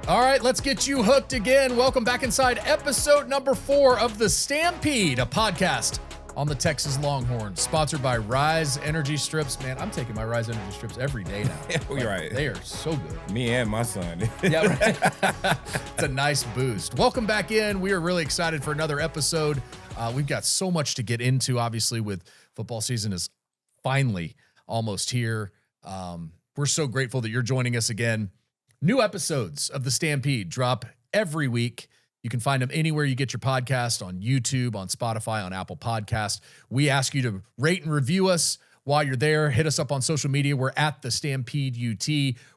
All right, let's get you hooked again. Welcome back inside episode number 4 of the Stampede, a podcast on the Texas Longhorns, sponsored by Rise Energy Strips. Man, I'm taking my Rise Energy Strips every day now. You're right. They are so good. Me and my son. Yeah, right. It's a nice boost. Welcome back in. We are really excited for another episode. We've got so much to get into, obviously, with football season is finally almost here. We're so grateful that you're joining us again. New episodes of the Stampede drop every week. You can find them anywhere you get your podcast, on YouTube, on Spotify, on Apple Podcasts. We ask you to rate and review us while you're there. Hit us up on social media. We're at the Stampede UT.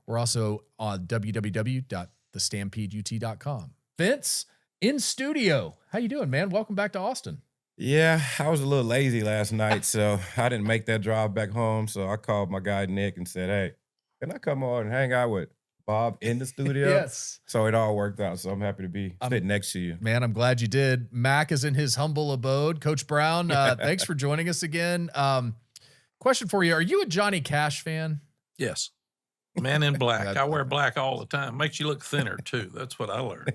We're also on www.thestampedeut.com. Vince, in studio. How you doing, man? Welcome back to Austin. Yeah, I was a little lazy last night, so I didn't make that drive back home. So I called my guy Nick and said, hey, can I come on and hang out with Bob in the studio? Yes. So it all worked out. So I'm happy to be sitting next to you. Man, I'm glad you did. Mack is in his humble abode. Coach Brown, thanks for joining us again. Question for you. Are you a Johnny Cash fan? Yes. Man in black. I wear black all the time. Makes you look thinner, too. That's what I learned.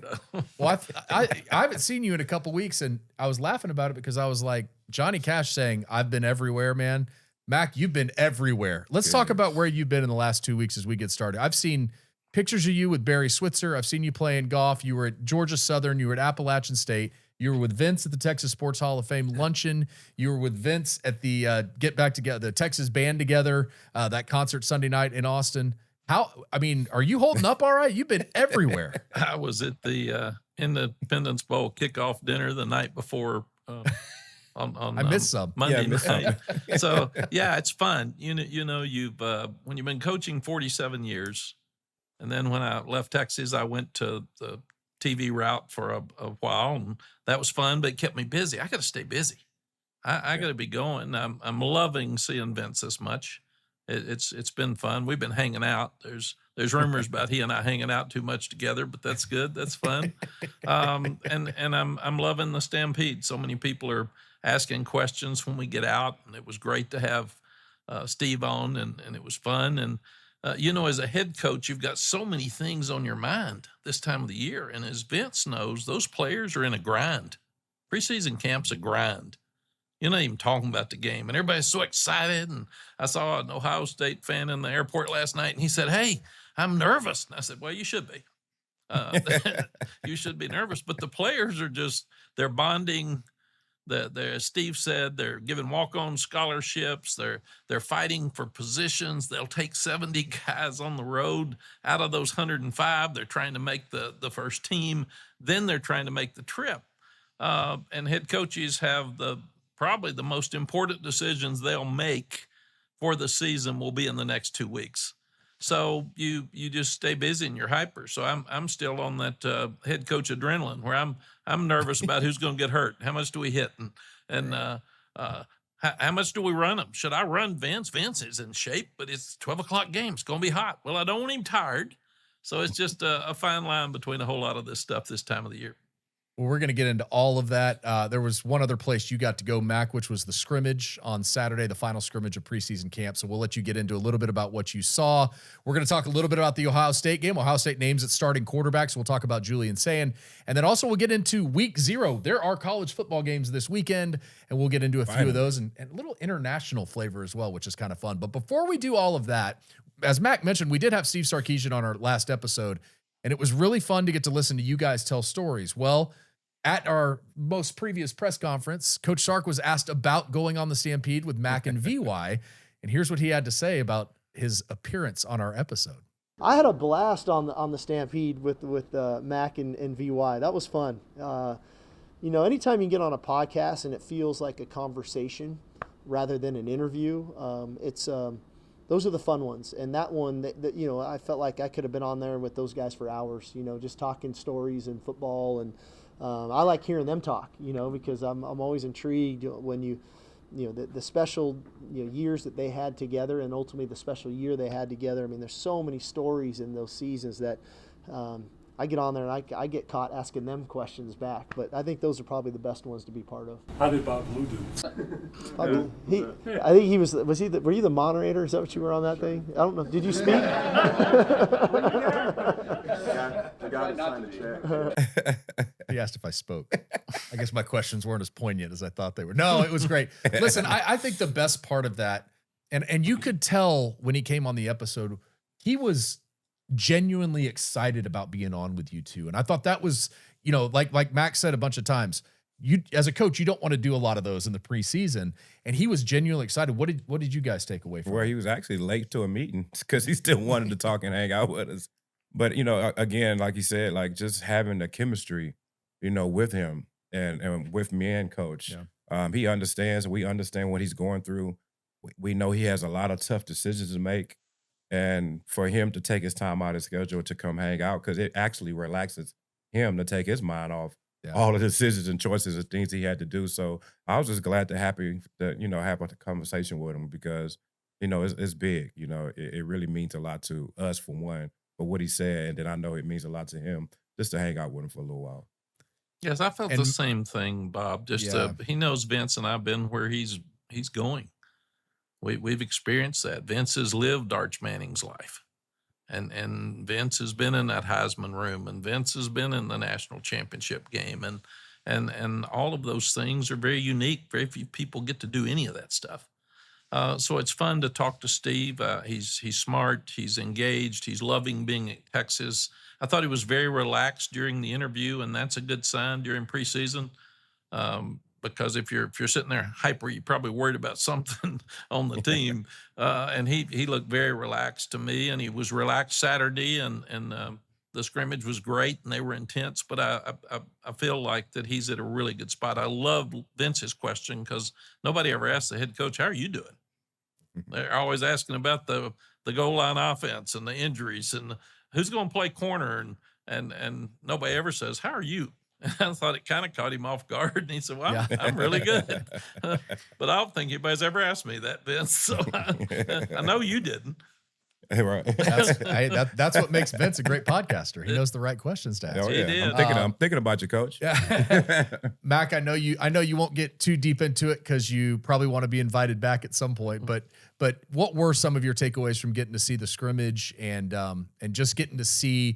Well, I haven't seen you in a couple weeks, and I was laughing about it because I was like, Johnny Cash saying, I've been everywhere, man. Mack, you've been everywhere. Let's talk about where you've been in the last 2 weeks as we get started. I've seen pictures of you with Barry Switzer. I've seen you playing golf. You were at Georgia Southern. You were at Appalachian State. You were with Vince at the Texas Sports Hall of Fame luncheon. You were with Vince at the Get Back Together, the Texas Band Together, that concert Sunday night in Austin. Are you holding up all right? You've been everywhere. I was at the Independence Bowl kickoff dinner the night before on I missed some. Monday night. So, yeah, it's fun. You know, you've when you've been coaching 47 years, and then when I left Texas, I went to the TV route for a while, and that was fun, but it kept me busy. I got to stay busy. I got to be going. I'm loving seeing Vince this much. It's been fun. We've been hanging out. There's rumors about he and I hanging out too much together, but that's good. That's fun. And I'm loving the Stampede. So many people are asking questions when we get out, and it was great to have Steve on, and it was fun. And as a head coach, you've got so many things on your mind this time of the year. And as Vince knows, those players are in a grind. Preseason camp's a grind. You're not even talking about the game. And everybody's so excited. And I saw an Ohio State fan in the airport last night, and he said, hey, I'm nervous. And I said, well, you should be. You should be nervous. But the players are they're bonding. As Steve said, they're giving walk-on scholarships. They're fighting for positions. They'll take 70 guys on the road out of those 105. They're trying to make the first team. Then they're trying to make the trip. And head coaches have probably the most important decisions they'll make for the season will be in the next 2 weeks. So you just stay busy and you're hyper. So I'm still on that head coach adrenaline where I'm nervous about who's going to get hurt. How much do we hit? And how much do we run them? Should I run Vince? Vince is in shape, but it's 12 o'clock game. It's going to be hot. Well, I don't want him tired. So it's just a fine line between a whole lot of this stuff this time of the year. Well, we're going to get into all of that. There was one other place you got to go, Mack, which was the Scrimmage on Saturday, the final scrimmage of preseason camp. So we'll let you get into a little bit about what you saw. We're going to talk a little bit about the Ohio State game. Ohio State names its starting quarterback, so we'll talk about Julian Sayin. And then also we'll get into week 0. There are college football games this weekend, and we'll get into a few of those and a little international flavor as well, which is kind of fun. But before we do all of that, as Mack mentioned, we did have Steve Sarkisian on our last episode, and it was really fun to get to listen to you guys tell stories. Well, at our most previous press conference, Coach Sark was asked about going on the Stampede with Mack and VY, and here's what he had to say about his appearance on our episode. I had a blast on the Stampede with Mack and VY. That was fun. Anytime you get on a podcast and it feels like a conversation rather than an interview, those are the fun ones. And that one, I felt like I could have been on there with those guys for hours. Just talking stories and football and. I like hearing them talk, because I'm always intrigued when the special years that they had together, and ultimately the special year they had together. I mean, there's so many stories in those seasons that I get on there and I get caught asking them questions back. But I think those are probably the best ones to be part of. How did Ballou do? I think he was he? Were you the moderator? Is that what you were on that thing? I don't know. Did you speak? I got to sign a check. He asked if I spoke. I guess my questions weren't as poignant as I thought they were. No, it was great. Listen, I think the best part of that, and you could tell when he came on the episode, he was genuinely excited about being on with you two. And I thought that was, like Mack said a bunch of times, you as a coach, you don't want to do a lot of those in the preseason. And he was genuinely excited. What did you guys take away from Where it? he was actually late to a meeting because he still wanted to talk and hang out with us. But, again, like you said, like just having the chemistry, with him and with me and coach. Yeah. He understands. We understand what he's going through. We know he has a lot of tough decisions to make. And for him to take his time out of his schedule to come hang out, because it actually relaxes him to take his mind off all of the decisions and choices and things he had to do. So I was just happy to, have a conversation with him because, it's big. It really means a lot to us for one, for what he said. And then I know it means a lot to him just to hang out with him for a little while. Yes, I felt the same thing, Bob. He knows Vince and I've been where he's going. We've experienced that. Vince has lived Arch Manning's life. And Vince has been in that Heisman room, and Vince has been in the national championship game, and all of those things are very unique. Very few people get to do any of that stuff. So it's fun to talk to Steve. He's smart, he's engaged, he's loving being at Texas. I thought he was very relaxed during the interview, and that's a good sign during preseason. Because if you're sitting there hyper, you're probably worried about something on the team. And he looked very relaxed to me, and he was relaxed Saturday, and the scrimmage was great, and they were intense. But I feel like that he's at a really good spot. I love Vince's question because nobody ever asked the head coach, "How are you doing?" They're always asking about the goal line offense and the injuries and who's going to play corner, and nobody ever says, "How are you?" And I thought it kind of caught him off guard, and he said, "Well, I'm really good." But I don't think anybody's ever asked me that, Vince. So I know you didn't. Right. That's what makes Vince a great podcaster. He knows the right questions to ask. Oh, yeah. He did. I'm thinking about you, Coach. Yeah. Mack, I know you won't get too deep into it because you probably want to be invited back at some point. But what were some of your takeaways from getting to see the scrimmage and just getting to see?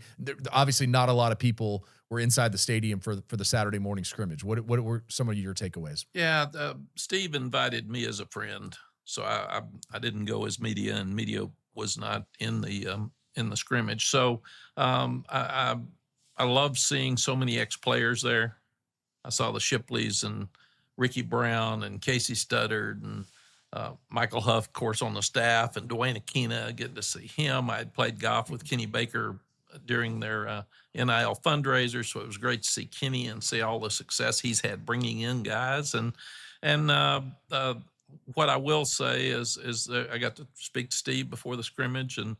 Obviously, not a lot of people were inside the stadium for the Saturday morning scrimmage. What were some of your takeaways? Yeah, Steve invited me as a friend, so I didn't go as media, and media was not in the scrimmage. So I love seeing so many ex-players there. I saw the Shipleys and Ricky Brown and Casey Studdard and Michael Huff, of course, on the staff, and Dwayne Akina, getting to see him. I had played golf with Kenny Baker during their NIL fundraiser, so it was great to see Kenny and see all the success he's had bringing in guys. And what I will say is I got to speak to Steve before the scrimmage, and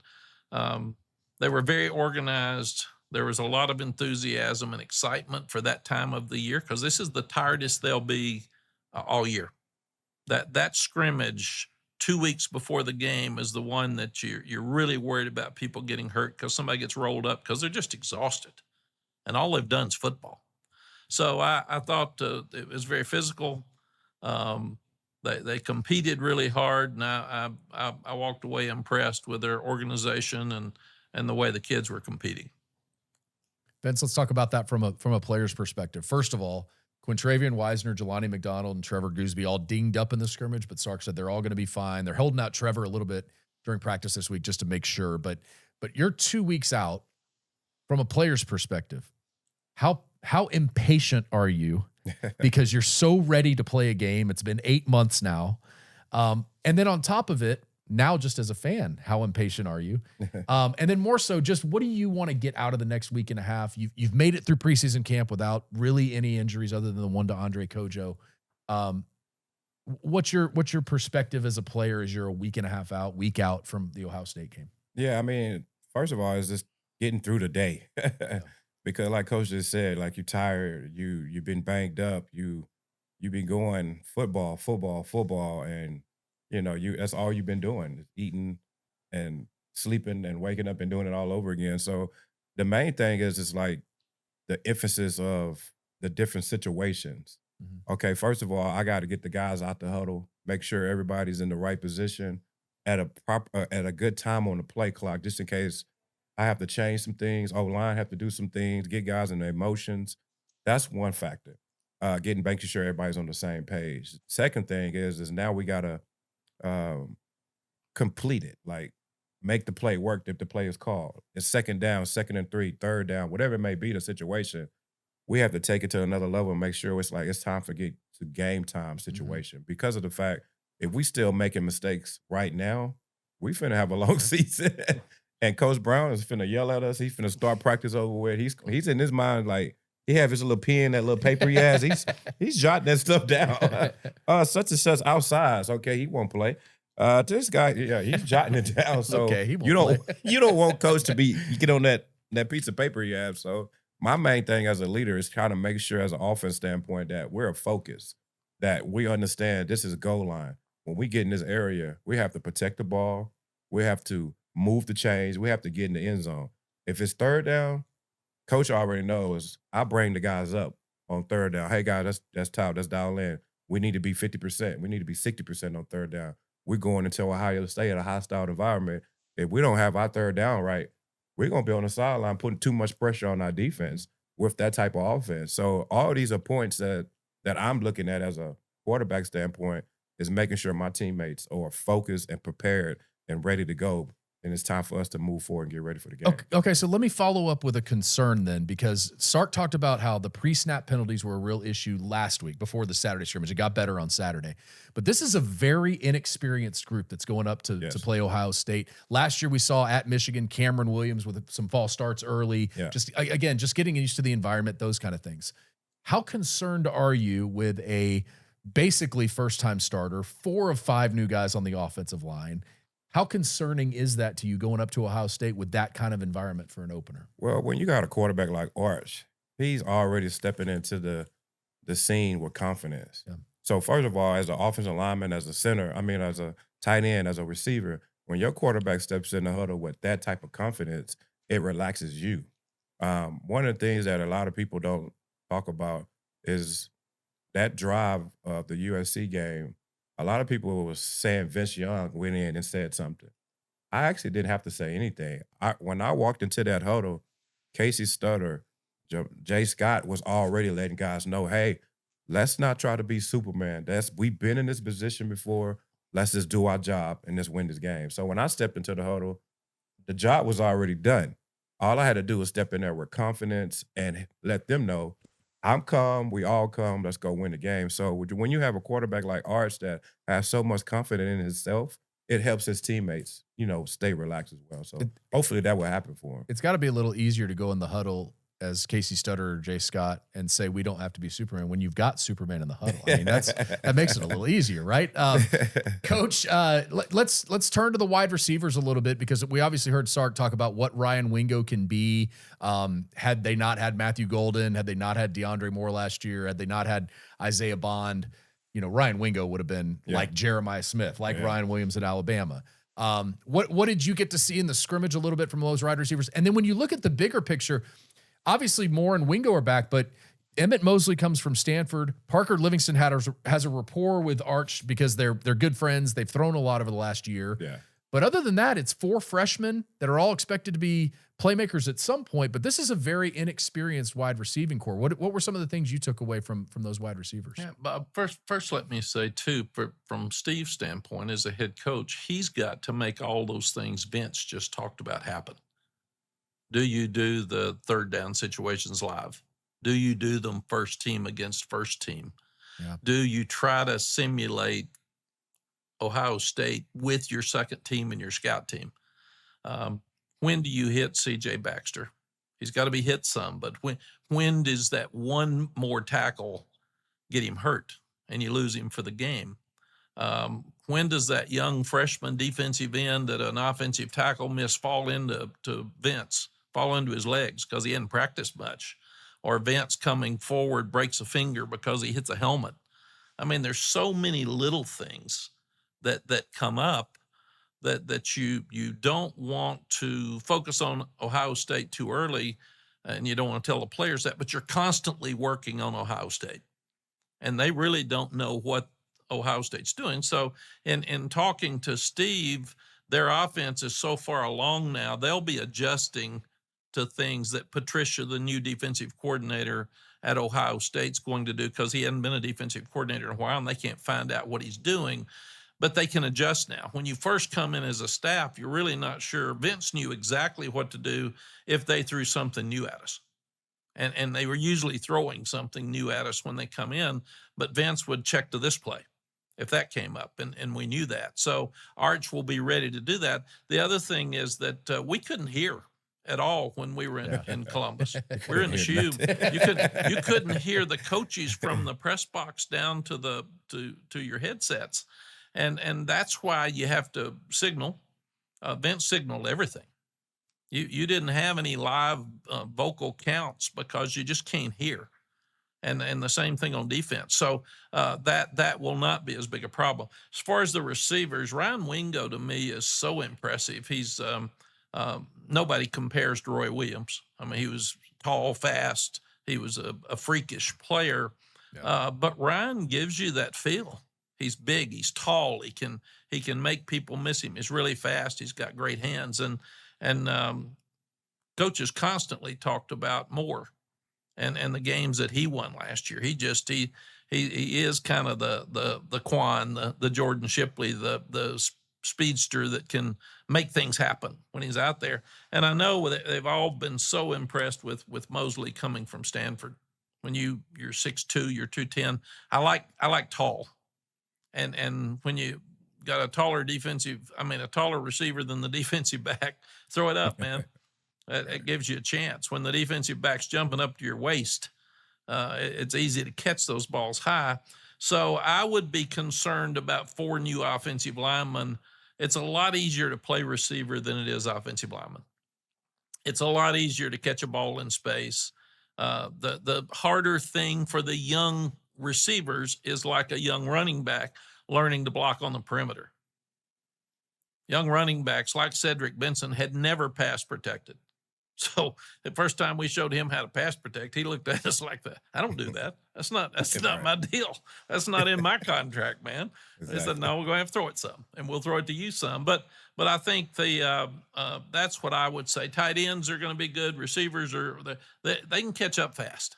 they were very organized. There was a lot of enthusiasm and excitement for that time of the year because this is the tiredest they'll be all year. That scrimmage 2 weeks before the game is the one that you're really worried about people getting hurt because somebody gets rolled up because they're just exhausted, and all they've done is football. So I thought it was very physical. They competed really hard, and I walked away impressed with their organization and the way the kids were competing. Vince, let's talk about that from a player's perspective. First of all, Quintravian Wisner, Jelani McDonald, and Trevor Gooseby all dinged up in the scrimmage, but Sark said they're all going to be fine. They're holding out Trevor a little bit during practice this week just to make sure. But you're 2 weeks out from a player's perspective. How impatient are you? Because you're so ready to play a game. It's been 8 months now. And then on top of it, now just as a fan, how impatient are you? And then more so, just what do you want to get out of the next week and a half? You've made it through preseason camp without really any injuries other than the one to Andre Kojo. What's your perspective as a player as you're a week and a half out, week out from the Ohio State game? Yeah, I mean, first of all, it's just getting through the day. Because like Coach just said, like you're tired, you've been banged up, you've been going football, and that's all you've been doing, eating and sleeping and waking up and doing it all over again. So the main thing is just like the emphasis of the different situations. Mm-hmm. Okay, first of all, I got to get the guys out the huddle, make sure everybody's in the right position at a good time on the play clock, just in case I have to change some things. O-line have to do some things, get guys in their emotions. That's one factor. Making sure everybody's on the same page. Second thing is now we gotta um, complete it. Like make the play work if the play is called. It's second down, second and 3, third down, whatever it may be the situation. We have to take it to another level and make sure it's like it's time for get to game time situation. Because of the fact if we still making mistakes right now, we finna have a long season. And Coach Brown is finna yell at us. He's finna start practice over with. He's in his mind like he have his little pen, that little paper he has. He's jotting that stuff down. Such and such outside. Okay, he won't play. This guy, yeah, he's jotting it down. So Okay, he won't play. you don't want Coach to be get on that piece of paper you have. So my main thing as a leader is trying to make sure as an offense standpoint that we're focused, that we understand this is a goal line. When we get in this area, we have to protect the ball. We have to move the chains. We have to get in the end zone. If it's third down, Coach already knows I bring the guys up on third down. Hey, guys, that's top. Let's dial in. We need to be 50%. We need to be 60% on third down. We're going into Ohio State, a hostile environment. If we don't have our third down right, we're going to be on the sideline putting too much pressure on our defense with that type of offense. So all these are points that I'm looking at as a quarterback standpoint is making sure my teammates are focused and prepared and ready to go. And it's time for us to move forward and get ready for the game. Okay, so let me follow up with a concern then, because Sark talked about how the pre-snap penalties were a real issue last week before the Saturday scrimmage. It got better on Saturday. But this is a very inexperienced group that's going up to play Ohio State. Last year we saw at Michigan, Cameron Williams with some false starts early. Yeah. Just getting used to the environment, those kind of things. How concerned are you with a basically first-time starter, 4 of 5 new guys on the offensive line? How concerning is that to you going up to Ohio State with that kind of environment for an opener? Well, when you got a quarterback like Arch, he's already stepping into the scene with confidence. Yeah. So first of all, as an offensive lineman, as a tight end, as a receiver, when your quarterback steps in the huddle with that type of confidence, it relaxes you. One of the things that a lot of people don't talk about is that drive of the USC game. A lot of people was saying Vince Young went in and said something. I actually didn't have to say anything. When I walked into that huddle, Casey Stutter, Jay Scott was already letting guys know, hey, let's not try to be Superman. We've been in this position before. Let's just do our job and just win this game. So when I stepped into the huddle, the job was already done. All I had to do was step in there with confidence and let them know, I'm calm. We all calm. Let's go win the game. So when you have a quarterback like Arch that has so much confidence in himself, it helps his teammates, stay relaxed as well. So hopefully that will happen for him. It's got to be a little easier to go in the huddle as Casey Stutter or Jay Scott and say we don't have to be Superman when you've got Superman in the huddle. I mean, that makes it a little easier, right? Coach, let's turn to the wide receivers a little bit, because we obviously heard Sark talk about what Ryan Wingo can be. Had they not had Matthew Golden, had they not had DeAndre Moore last year, had they not had Isaiah Bond, Ryan Wingo would have been like Jeremiah Smith, like Ryan Williams at Alabama. What did you get to see in the scrimmage a little bit from those wide receivers? And then when you look at the bigger picture, obviously Moore and Wingo are back, but Emmett Mosley comes from Stanford. Parker Livingston has a rapport with Arch because they're good friends. They've thrown a lot over the last year. Yeah. But other than that, it's 4 freshmen that are all expected to be playmakers at some point. But this is a very inexperienced wide receiving core. What were some of the things you took away from those wide receivers? Yeah, but first, let me say too, from Steve's standpoint as a head coach, he's got to make all those things Vince just talked about happen. Do you do the third down situations live? Do you do them first team against first team? Yeah. Do you try to simulate Ohio State with your second team and your scout team? When do you hit C.J. Baxter? He's got to be hit some, but when does that one more tackle get him hurt and you lose him for the game? When does that young freshman defensive end that an offensive tackle fall into his legs because he hadn't practiced much? Or Vince coming forward breaks a finger because he hits a helmet. I mean, there's so many little things that come up that you don't want to focus on Ohio State too early, and you don't want to tell the players that, but you're constantly working on Ohio State. And they really don't know what Ohio State's doing. So in talking to Steve, their offense is so far along now, they'll be adjusting to things that Patricia, the new defensive coordinator at Ohio State's going to do, because he hadn't been a defensive coordinator in a while and they can't find out what he's doing, but they can adjust now. When you first come in as a staff, you're really not sure. Vince knew exactly what to do if they threw something new at us. And they were usually throwing something new at us when they come in, but Vince would check to this play if that came up, and we knew that. So Arch will be ready to do that. The other thing is that we couldn't hear at all when we were in Columbus. We were in the shoe. You couldn't hear the coaches from the press box down to your headsets, and that's why you have to signal. Vince signaled everything. You didn't have any live vocal counts because you just can't hear. And the same thing on defense. So that will not be as big a problem. As far as the receivers, Ryan Wingo to me is so impressive. He's nobody compares to Roy Williams. I mean, he was tall, fast. He was a freakish player. Yeah. But Ryan gives you that feel. He's big. He's tall. He can make people miss him. He's really fast. He's got great hands. And coaches constantly talked about Moore and the games that he won last year. He is kind of the Quan, the Jordan Shipley, the speedster that can make things happen when he's out there. And I know that they've all been so impressed with Mosley coming from Stanford. When you're 6'2", you're 210. I like tall, and when you got a taller receiver than the defensive back, throw it up, man. It gives you a chance. When the defensive back's jumping up to your waist, it's easy to catch those balls high. So I would be concerned about 4 new offensive linemen. It's a lot easier to play receiver than it is offensive lineman. It's a lot easier to catch a ball in space. The harder thing for the young receivers is like a young running back learning to block on the perimeter. Young running backs like Cedric Benson had never pass protected. So the first time we showed him how to pass protect, he looked at us like that. I don't do that. That's not my deal. That's not in my contract, man. Exactly. They said, no, we're going to have to throw it some, and we'll throw it to you some. But I think that's what I would say. Tight ends are going to be good. Receivers they can catch up fast.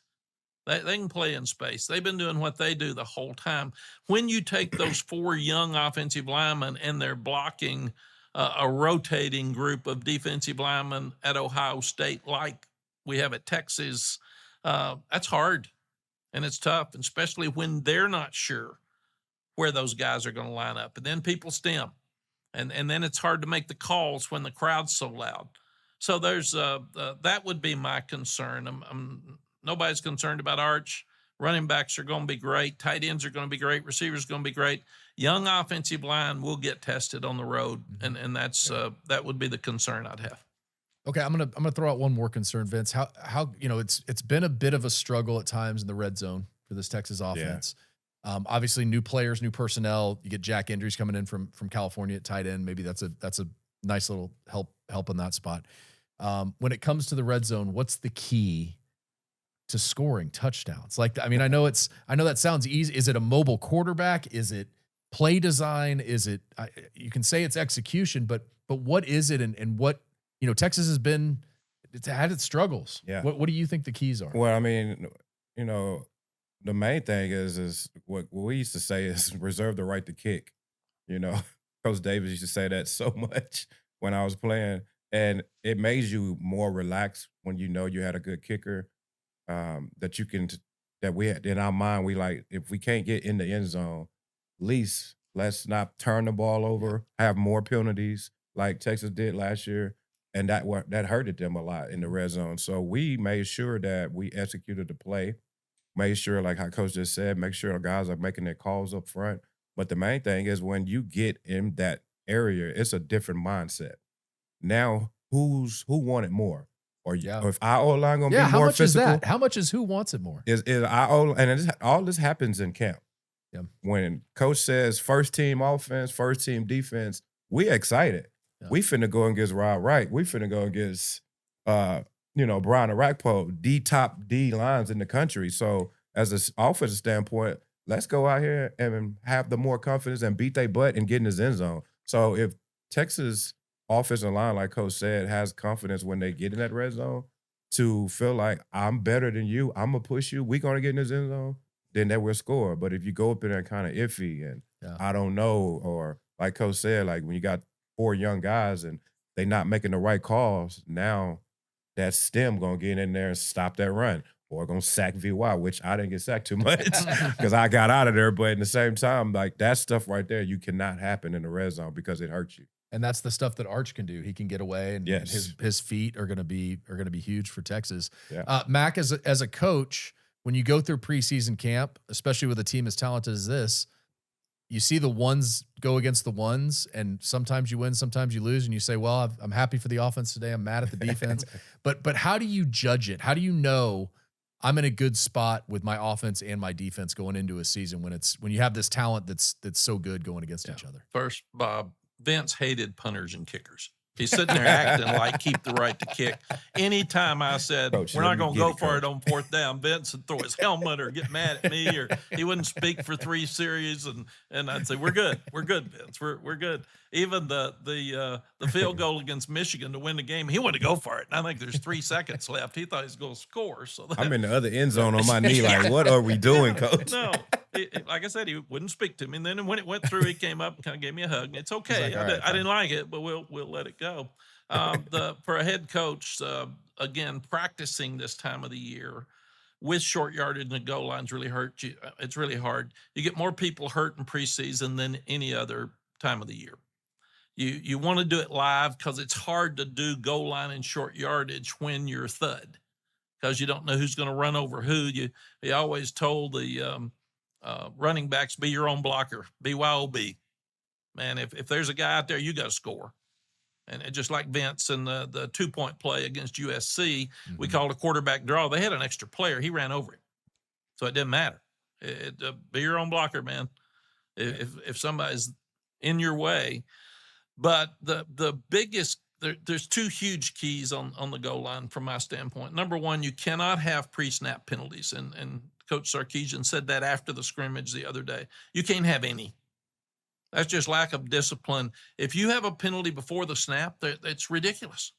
They can play in space. They've been doing what they do the whole time. When you take those 4 young offensive linemen and they're blocking a rotating group of defensive linemen at Ohio State like we have at Texas, that's hard and it's tough, especially when they're not sure where those guys are going to line up. And then people stem, and then it's hard to make the calls when the crowd's so loud. So there's that would be my concern. Nobody's concerned about Arch. Running backs are going to be great. Tight ends are going to be great. Receivers are going to be great. Young offensive line will get tested on the road, and that's that would be the concern I'd have. Okay, I'm gonna throw out one more concern, Vince. How it's been a bit of a struggle at times in the red zone for this Texas offense. Yeah. Obviously, new players, new personnel. You get Jack Andrews coming in from California at tight end. Maybe that's a nice little help in that spot. When it comes to the red zone, what's the key to scoring touchdowns? I know that sounds easy. Is it a mobile quarterback? Is it play design? Is it, you can say it's execution, but what is it? And what, Texas it's had its struggles. Yeah. What do you think the keys are? Well, the main thing is what we used to say is reserve the right to kick. Coach Davis used to say that so much when I was playing, and it made you more relaxed when you had a good kicker. That we had in our mind, if we can't get in the end zone, at least let's not turn the ball over, have more penalties like Texas did last year, and that hurted them a lot in the red zone. So we made sure that we executed the play, made sure, like how Coach just said, make sure the guys are making their calls up front. But the main thing is when you get in that area, it's a different mindset. Now, who wanted more? Or if our O-line going to be more physical. Is that? How much is who wants it more? Is our O-line, and all this happens in camp. Yeah. When coach says first team offense, first team defense, we excited. Yeah. We finna go against Rod Wright. We finna go against, Brian Arakpo, the top D lines in the country. So as an offensive standpoint, let's go out here and have the more confidence and beat their butt and get in his end zone. So if Texas offensive line, like Coach said, has confidence when they get in that red zone to feel like I'm better than you. I'm gonna push you. We're gonna get in this end zone. Then that will score. But if you go up in there kind of iffy and I don't know, or like Coach said, like when you got 4 young guys and they not making the right calls, now that stem gonna get in there and stop that run. Or gonna sack VY, which I didn't get sacked too much because I got out of there. But at the same time, like that stuff right there, you cannot happen in the red zone because it hurts you. And that's the stuff that Arch can do. He can get away, and his feet are gonna be huge for Texas. Yeah. Mack, as a coach, when you go through preseason camp, especially with a team as talented as this, you see the ones go against the ones, and sometimes you win, sometimes you lose, and you say, well, I'm happy for the offense today. I'm mad at the defense. but how do you judge it? How do you know I'm in a good spot with my offense and my defense going into a season when you have this talent that's so good going against each other? First, Bob, Vince hated punters and kickers. He's sitting there acting like keep the right to kick. Anytime I said, Coach, we're not going to go for Coach. it on 4th down, Vince would throw his helmet or get mad at me, or he wouldn't speak for 3 series. And I'd say, we're good, Vince. We're good. Even the field goal against Michigan to win the game, he wanted to go for it. And I think there's 3 seconds left. He thought he was going to score. So I'm in the other end zone on my knee like, what are we doing, Coach? No, like I said, he wouldn't speak to me. And then when it went through, he came up and kind of gave me a hug. It's okay. Like, I didn't like it, but we'll let it go. For a head coach, again, practicing this time of the year with short yardage and the goal lines really hurt you. It's really hard. You get more people hurt in preseason than any other time of the year. You want to do it live because it's hard to do goal line and short yardage when you're thud, because you don't know who's going to run over who. You always told the running backs, be your own blocker, BYOB. Man, if there's a guy out there, you got to score. And just like Vince and the 2-point play against USC, we called a quarterback draw. They had an extra player. He ran over him. So it didn't matter. Be your own blocker, man. If somebody's in your way. But the biggest, there's 2 huge keys on the goal line from my standpoint. Number one, you cannot have pre-snap penalties. And Coach Sarkisian said that after the scrimmage the other day. You can't have any. That's just lack of discipline. If you have a penalty before the snap, it's ridiculous.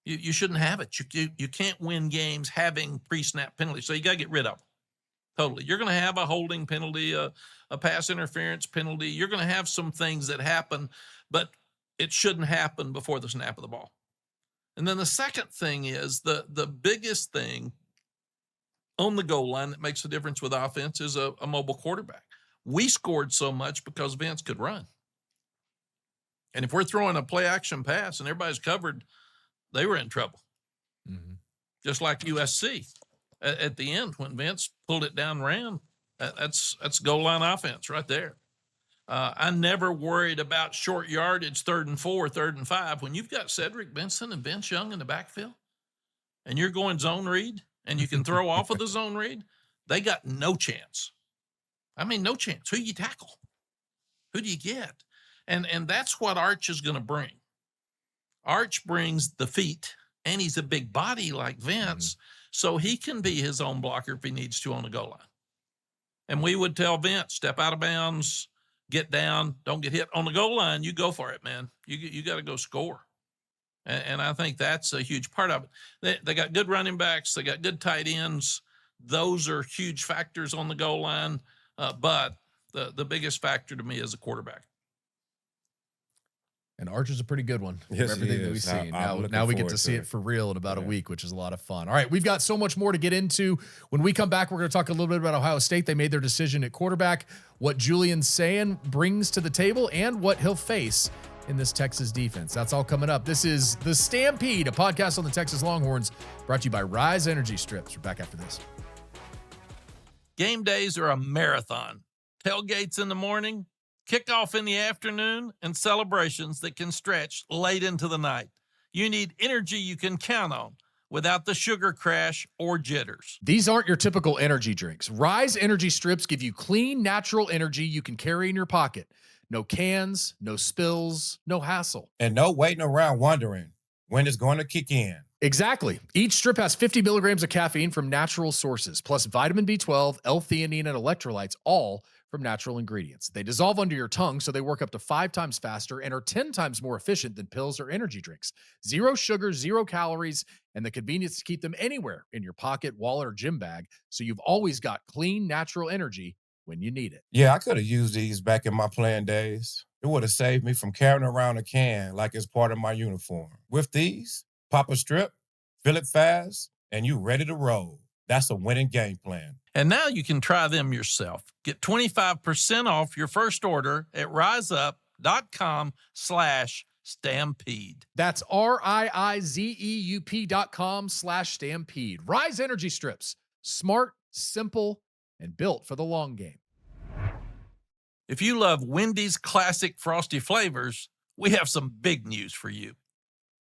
You shouldn't have it. You can't win games having pre-snap penalties. So you got to get rid of them. Totally. You're going to have a holding penalty, a pass interference penalty. You're going to have some things that happen, but it shouldn't happen before the snap of the ball. And then the second thing is the biggest thing on the goal line that makes a difference with offense is a mobile quarterback. We scored so much because Vince could run. And if we're throwing a play action pass and everybody's covered, they were in trouble. Just like USC at the end when Vince pulled it down and ran. That's goal line offense right there. I never worried about short yardage, 3rd and 4, 3rd and 5. When you've got Cedric Benson and Vince Young in the backfield and you're going zone read and you can throw off of the zone read, they got no chance. I mean, no chance. Who do you tackle? Who do you get? And that's what Arch is going to bring. Arch brings the feet, and he's a big body like Vince, so he can be his own blocker if he needs to on the goal line. And we would tell Vince, step out of bounds, get down, don't get hit. On the goal line, you go for it, man. You got to go score. And I think that's a huge part of it. They got good running backs. They got good tight ends. Those are huge factors on the goal line. But the biggest factor to me is a quarterback. And Archer's a pretty good one. Yes, everything that we've seen. Now we get to see it for real in about a week, which is a lot of fun. All right, we've got so much more to get into. When we come back, we're going to talk a little bit about Ohio State. They made their decision at quarterback, what Julian Sayin brings to the table, and what he'll face in this Texas defense. That's all coming up. This is The Stampede, a podcast on the Texas Longhorns, brought to you by Rise Energy Strips. We're back after this. Game days are a marathon. Tailgates in the morning, kickoff in the afternoon, and celebrations that can stretch late into the night. You need energy you can count on without the sugar crash or jitters. These aren't your typical energy drinks. Rise Energy Strips give you clean, natural energy you can carry in your pocket. No cans, no spills, no hassle. And no waiting around wondering when it's going to kick in. Exactly. Each strip has 50 milligrams of caffeine from natural sources, plus vitamin B12, L-theanine, and electrolytes, all from natural ingredients. They dissolve under your tongue, so they work up to 5 times faster and are 10 times more efficient than pills or energy drinks. 0 sugar, 0 calories, and the convenience to keep them anywhere in your pocket, wallet, or gym bag, so you've always got clean, natural energy when you need it. Yeah, I could have used these back in my playing days. It would have saved me from carrying around a can like it's part of my uniform. With these, pop a strip, fill it fast, and you ready to roll. That's a winning game plan. And now you can try them yourself. Get 25% off your first order at riseup.com/stampede. That's RIIZEUP.com/stampede. Rise Energy Strips. Smart, simple, and built for the long game. If you love Wendy's classic Frosty flavors, we have some big news for you.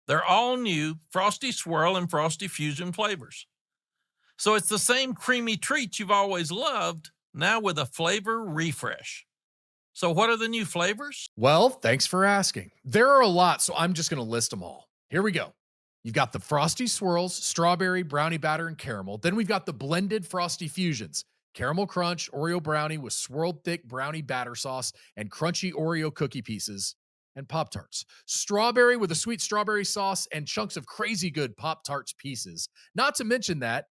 They're all new Frosty Swirl and Frosty Fusion flavors. So it's the same creamy treat you've always loved, now with a flavor refresh. So what are the new flavors? Well, thanks for asking. There are a lot, so I'm just going to list them all. Here we go. You've got the Frosty Swirls, strawberry, brownie batter, and caramel. Then we've got the blended Frosty Fusions. Caramel Crunch, Oreo brownie with swirled thick brownie batter sauce and crunchy Oreo cookie pieces, and Pop-Tarts. Strawberry with a sweet strawberry sauce and chunks of crazy good Pop-Tarts pieces. Not to mention that,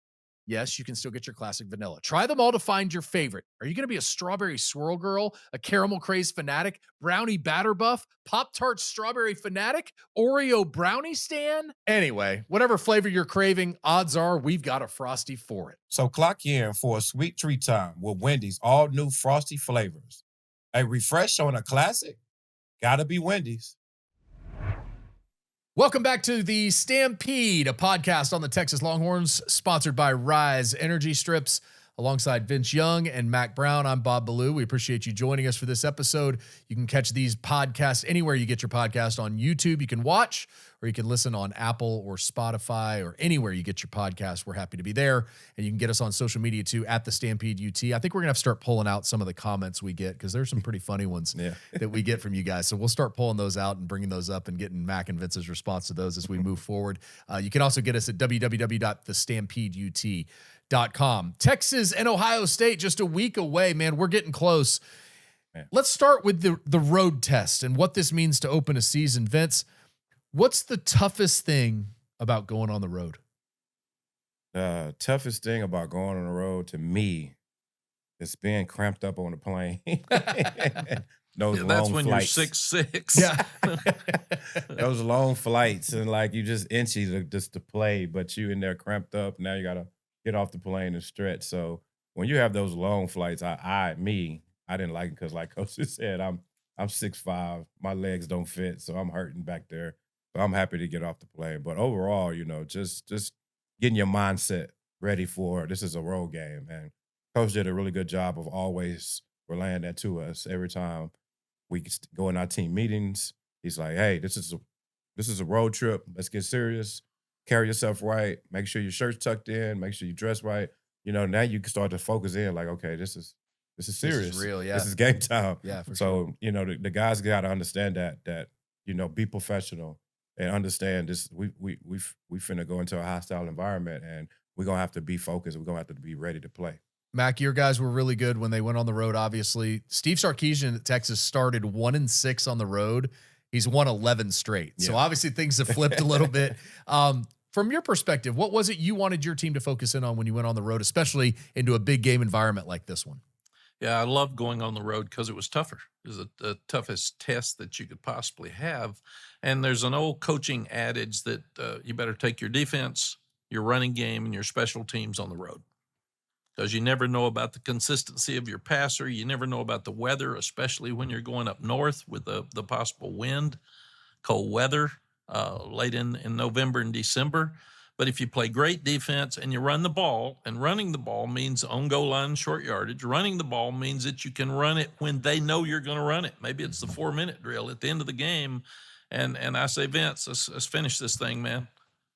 yes, you can still get your classic vanilla. Try them all to find your favorite. Are you going to be a strawberry swirl girl, a caramel craze fanatic, brownie batter buff, Pop-Tart strawberry fanatic, Oreo brownie stan? Anyway, whatever flavor you're craving, odds are we've got a Frosty for it. So clock in for a sweet treat time with Wendy's all new Frosty flavors. A refresh on a classic? Gotta be Wendy's. Welcome back to the Stampede, a podcast on the Texas Longhorns, sponsored by Rise Energy Strips. Alongside Vince Young and Mack Brown, I'm Bob Ballou. We appreciate you joining us for this episode. You can catch these podcasts anywhere you get your podcast. On YouTube, you can watch, or you can listen on Apple or Spotify or anywhere you get your podcast. We're happy to be there. And you can get us on social media too, at the Stampede UT. I think we're going to have to start pulling out some of the comments we get, because there's some pretty funny ones that we get from you guys. So we'll start pulling those out and bringing those up and getting Mack and Vince's response to those as we move forward. You can also get us at www.thestampedeut.com. Texas and Ohio State just a week away, man. We're getting close. Man. Let's start with the road test and what this means to open a season. Vince, what's the toughest thing about going on the road? The toughest thing about going on the road to me is being cramped up on the plane. Those long That's when flights. you're 6'6". Yeah. Those long flights, and like you just inchy just to play, but you in there cramped up. Now you gotta get off the plane and stretch. So when you have those long flights, I didn't like it because, like Coach just said, I'm 6'5", my legs don't fit, so I'm hurting back there. So I'm happy to get off the plane. But overall, just getting your mindset ready for this is a road game. And Coach did a really good job of always relaying that to us every time we go in our team meetings. He's like, hey, this is a road trip. Let's get serious. Carry yourself right. Make sure your shirt's tucked in. Make sure you dress right. Now you can start to focus in like, okay, this is serious. This is real, yeah. This is game time. Yeah, for So, the guys got to understand that be professional and understand this. We finna go into a hostile environment, and we're going to have to be focused. We're going to have to be ready to play. Mack, your guys were really good when they went on the road, obviously. Steve Sarkisian at Texas started 1-6 on the road. He's won 11 straight. So obviously things have flipped a little bit. From your perspective, what was it you wanted your team to focus in on when you went on the road, especially into a big game environment like this one? Yeah, I loved going on the road because it was tougher. It was the toughest test that you could possibly have. And there's an old coaching adage that you better take your defense, your running game, and your special teams on the road, because you never know about the consistency of your passer. You never know about the weather, especially when you're going up north with the possible wind, cold weather late in November and December. But if you play great defense and you run the ball, and running the ball means on goal line, short yardage. Running the ball means that you can run it when they know you're going to run it. Maybe it's the 4-minute drill at the end of the game. And I say, Vince, let's finish this thing, man.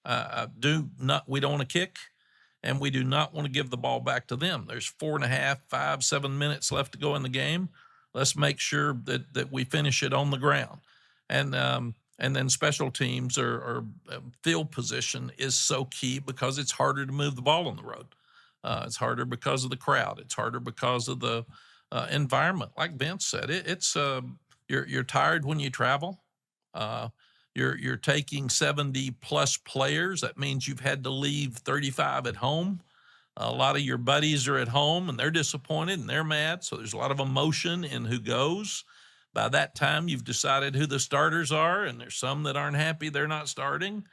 We don't want to kick, and we do not want to give the ball back to them. There's 4.5, 5, 7 minutes left to go in the game. Let's make sure that we finish it on the ground. And then special teams or field position is so key, because it's harder to move the ball on the road. It's harder because of the crowd. It's harder because of the environment. Like Vince said, it's you're tired when you travel. You're taking 70 plus players. That means you've had to leave 35 at home. A lot of your buddies are at home and they're disappointed and they're mad. So there's a lot of emotion in who goes. By that time, you've decided who the starters are, and there's some that aren't happy they're not starting.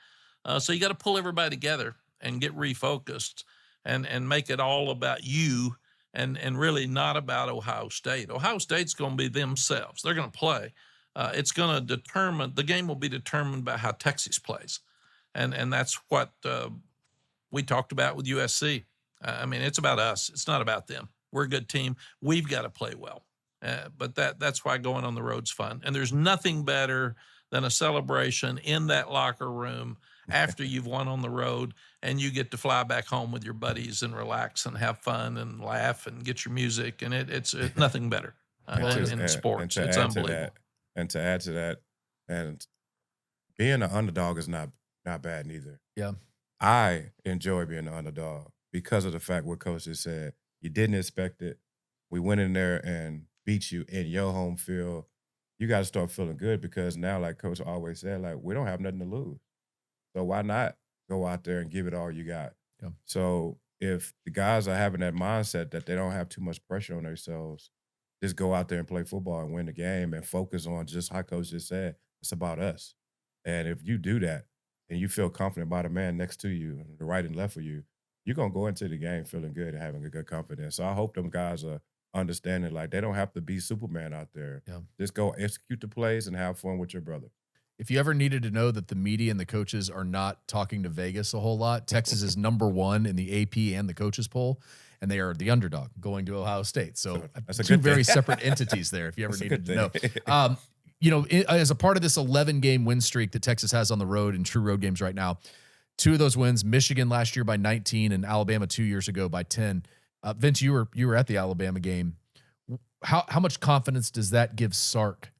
So you got to pull everybody together and get refocused and make it all about you and really not about Ohio State. Ohio State's going to be themselves. They're going to play. It's going to determine, the game will be determined by how Texas plays. And that's what we talked about with USC. I mean, it's about us. It's not about them. We're a good team. We've got to play well. But that's why going on the road's fun. And there's nothing better than a celebration in that locker room after you've won on the road and you get to fly back home with your buddies and relax and have fun and laugh and get your music. And it's nothing better in sports. It's unbelievable. And to add to that, and being an underdog is not bad neither. Yeah. I enjoy being an underdog because of the fact what Coach just said. You didn't expect it. We went in there and beat you in your home field. You got to start feeling good because now, like Coach always said, like, we don't have nothing to lose. So why not go out there and give it all you got? Yeah. So if the guys are having that mindset that they don't have too much pressure on themselves, just go out there and play football and win the game and focus on just how Coach just said, it's about us. And if you do that and you feel confident about a man next to you, the right and left of you, you're going to go into the game feeling good and having a good confidence. So I hope them guys are understanding, like, they don't have to be Superman out there. Yeah. Just go execute the plays and have fun with your brother. If you ever needed to know that the media and the coaches are not talking to Vegas a whole lot, Texas is #1 in the AP and the coaches poll, and they are the underdog going to Ohio State. So that's a two good very thing. separate entities there, if you ever That's a needed good to thing. know. You know, as a part of this 11-game win streak that Texas has on the road in true road games right now, 2 of those wins, Michigan last year by 19 and Alabama 2 years ago by 10. Vince, you were at the Alabama game. How much confidence does that give Sark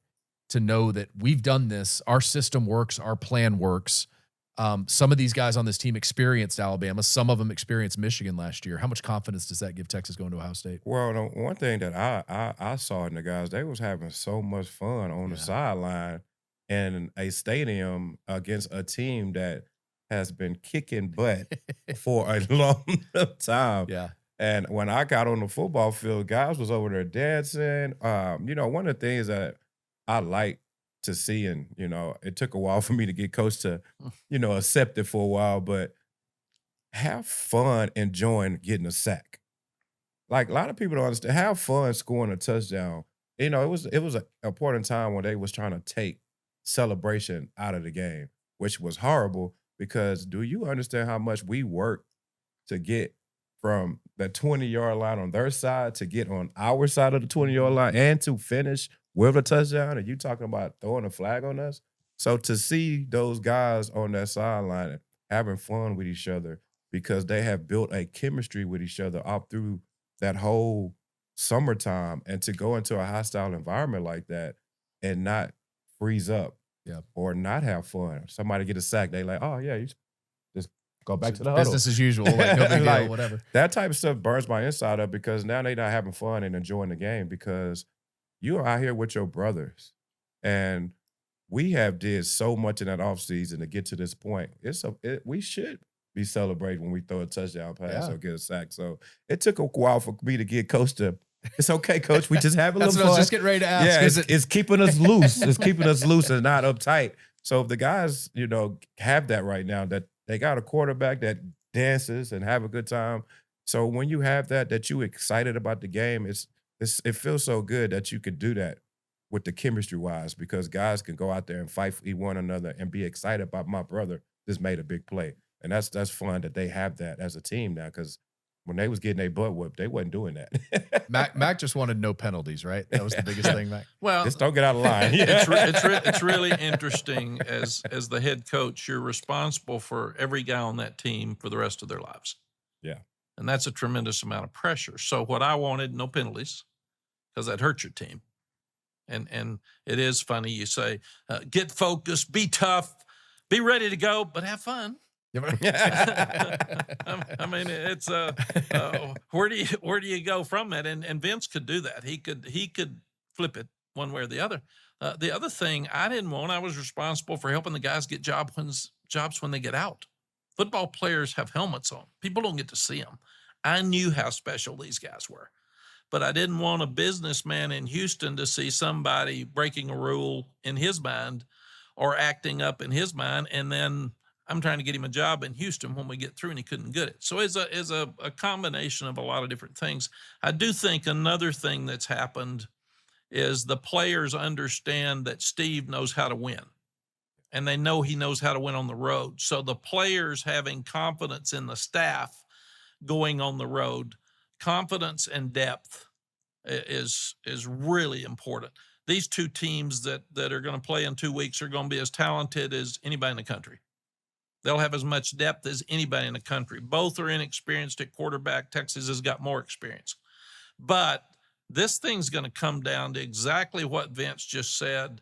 to know that we've done this, our system works, our plan works? Some of these guys on this team experienced Alabama. Some of them experienced Michigan last year. How much confidence does that give Texas going to Ohio State? Well, the one thing that I saw in the guys, they was having so much fun on the sideline in a stadium against a team that has been kicking butt for a long time. Yeah. And when I got on the football field, guys was over there dancing. You know, one of the things that I like to see, and, you know, it took a while for me to get Coach to, you know, accept it for a while, but have fun enjoying getting a sack. Like, a lot of people don't understand. Have fun scoring a touchdown. You know, it was an important time when they was trying to take celebration out of the game, which was horrible because do you understand how much we worked to get from the 20-yard line on their side to get on our side of the 20-yard line and to finish with a touchdown? And you talking about throwing a flag on us? So to see those guys on that sideline having fun with each other because they have built a chemistry with each other up through that whole summertime, and to go into a hostile environment like that and not freeze up or not have fun. Somebody get a sack, they like, oh, yeah, you just go back to the huddle. Business as usual, like no big deal, Like, whatever. That type of stuff burns my inside up because now they're not having fun and enjoying the game because you are out here with your brothers. And we have did so much in that offseason to get to this point. We should be celebrating when we throw a touchdown pass or get a sack. So it took a while for me to get Coach to, it's okay, Coach, we just have a little That's fun. what I was just getting ready to ask. Yeah, it's keeping us loose. It's keeping us loose and not uptight. So if the guys, you know, have that right now, that they got a quarterback that dances and have a good time. So when you have that you excited about the game, it feels so good that you could do that with the chemistry wise, because guys can go out there and fight for one another and be excited about my brother just made a big play. And that's fun that they have that as a team now, because when they was getting their butt whooped, they wasn't doing that. Mack just wanted no penalties, right? That was the biggest thing, Mack. Well, just don't get out of line. It's really interesting as the head coach. You're responsible for every guy on that team for the rest of their lives. Yeah. And that's a tremendous amount of pressure. So what I wanted, no penalties, because that hurts your team. And it is funny. You say, get focused, be tough, be ready to go, but have fun. I mean, it's where do you go from that? And Vince could do that. He could flip it one way or the other. The other thing I didn't want, I was responsible for helping the guys get jobs when they get out. Football players have helmets on. People don't get to see them. I knew how special these guys were, but I didn't want a businessman in Houston to see somebody breaking a rule in his mind or acting up in his mind, and then I'm trying to get him a job in Houston when we get through and he couldn't get it. So it's a combination of a lot of different things. I do think another thing that's happened is the players understand that Steve knows how to win, and they know he knows how to win on the road. So the players having confidence in the staff going on the road, confidence and depth is really important. These two teams that are going to play in 2 weeks are going to be as talented as anybody in the country. They'll have as much depth as anybody in the country. Both are inexperienced at quarterback. Texas has got more experience. But this thing's going to come down to exactly what Vince just said.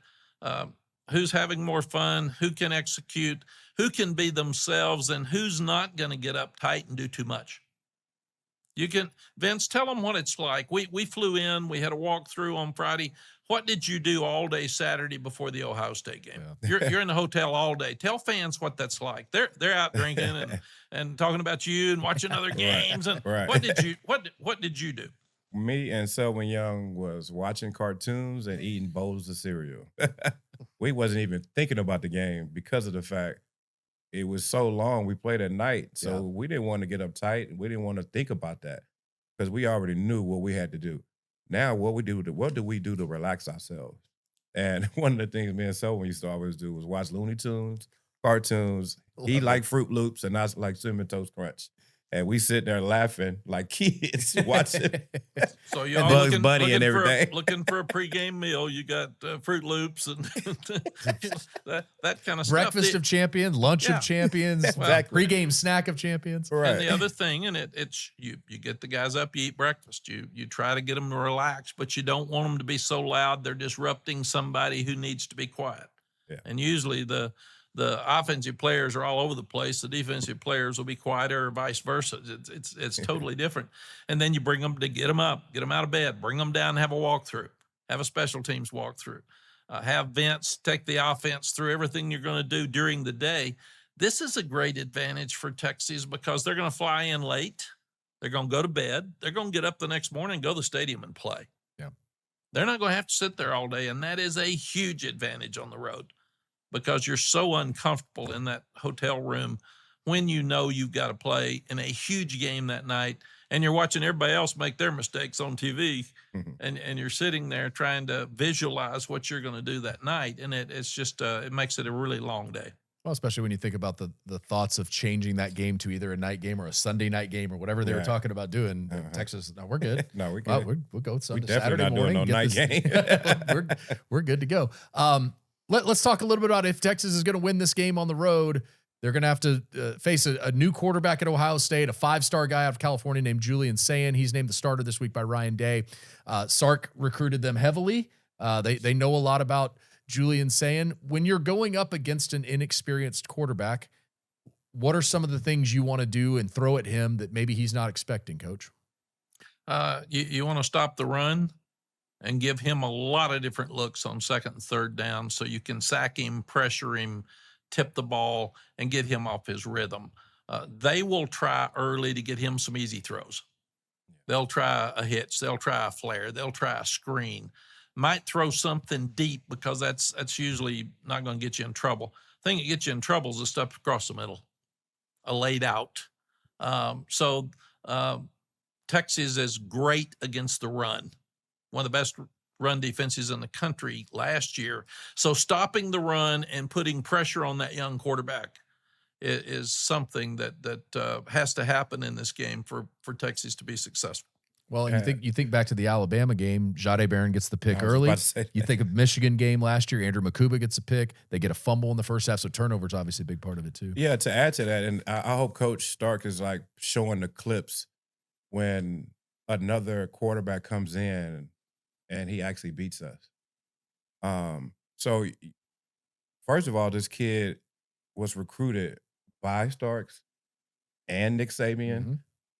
Who's having more fun, who can execute, who can be themselves, and who's not going to get uptight and do too much. You can, Vince, tell them what it's like. We flew in, we had a walkthrough on Friday. What did you do all day Saturday before the Ohio State game? Yeah. You're in the hotel all day. Tell fans what that's like. They're out drinking and talking about you and watching other games. And what did you do? Me and Selwyn Young was watching cartoons and eating bowls of cereal. We wasn't even thinking about the game because of the fact it was so long. We played at night, so we didn't want to get uptight, and we didn't want to think about that because we already knew what we had to do. Now, what do we do to relax ourselves? And one of the things me and Selwyn used to always do was watch Looney Tunes, cartoons. He liked Fruit Loops, and I like Cinnamon Toast Crunch. And we sit there laughing like kids watching. So y'all Bugs Bunny and everything. Looking for a pregame meal. You got Fruit Loops and that kind of Breakfast stuff. of champions, lunch of champions, Exactly. pregame snack of champions. Right. And the other thing, and it's you get the guys up, you eat breakfast. You try to get them to relax, but you don't want them to be so loud they're disrupting somebody who needs to be quiet. Yeah. And usually the offensive players are all over the place. The defensive players will be quieter or vice versa. It's totally different. And then you bring them to get them up, get them out of bed, bring them down, have a walkthrough, have a special teams walkthrough, have Vince take the offense through everything you're going to do during the day. This is a great advantage for Texas because they're going to fly in late. They're going to go to bed. They're going to get up the next morning and go to the stadium and play. Yeah. They're not going to have to sit there all day. And that is a huge advantage on the road, because you're so uncomfortable in that hotel room when you know you've got to play in a huge game that night and you're watching everybody else make their mistakes on TV, and you're sitting there trying to visualize what you're going to do that night. And it's just, it makes it a really long day. Well, especially when you think about the thoughts of changing that game to either a night game or a Sunday night game or whatever they were talking about doing. Texas, no, we're good. No, we're good. Well, we'll go Sunday, definitely Saturday not morning. doing no night game. we're good to go. Let's talk a little bit about if Texas is going to win this game on the road. They're going to have to face a new quarterback at Ohio State, a 5-star guy out of California named Julian Sayin. He's named the starter this week by Ryan Day. Sark recruited them heavily. They know a lot about Julian Sayin. When you're going up against an inexperienced quarterback, what are some of the things you want to do and throw at him that maybe he's not expecting, Coach? You want to stop the run and give him a lot of different looks on second and third down so you can sack him, pressure him, tip the ball, and get him off his rhythm. They will try early to get him some easy throws. They'll try a hitch. They'll try a flare. They'll try a screen. Might throw something deep because that's usually not going to get you in trouble. The thing that gets you in trouble is the stuff across the middle, laid out. Texas is great against the run. One of the best run defenses in the country last year. So stopping the run and putting pressure on that young quarterback is something that has to happen in this game for Texas to be successful. Well, and you think back to the Alabama game, Jahdae Barron gets the pick early. You think of Michigan game last year, Andrew Makuba gets a pick. They get a fumble in the first half, so turnover's obviously a big part of it too. Yeah, to add to that, and I hope Coach Stark is like showing the clips when another quarterback comes in and he actually beats us. So first of all, this kid was recruited 5 starts and Nick Saban. Mhm.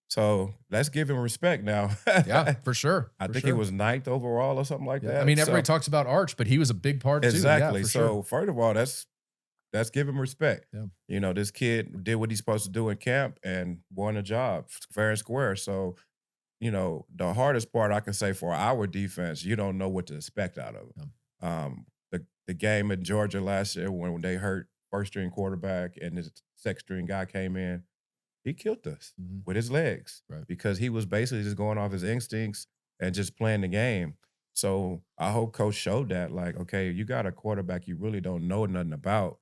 So let's give him respect now. Yeah, for sure. I for think sure. he was 9th overall or something like Yeah. that. I mean, everybody So, talks about Arch, but he was a big part too. exactly. Yeah, for So sure. first of all, that's give him respect. Yeah. You know, this kid did what he's supposed to do in camp and won a job fair and square. So, you know, the hardest part I can say for our defense, you don't know what to expect out of it. The game in Georgia last year when they hurt first string quarterback and this second string guy came in, he killed us with his legs because he was basically just going off his instincts and just playing the game. So I hope coach showed that, like, okay, you got a quarterback you really don't know nothing about.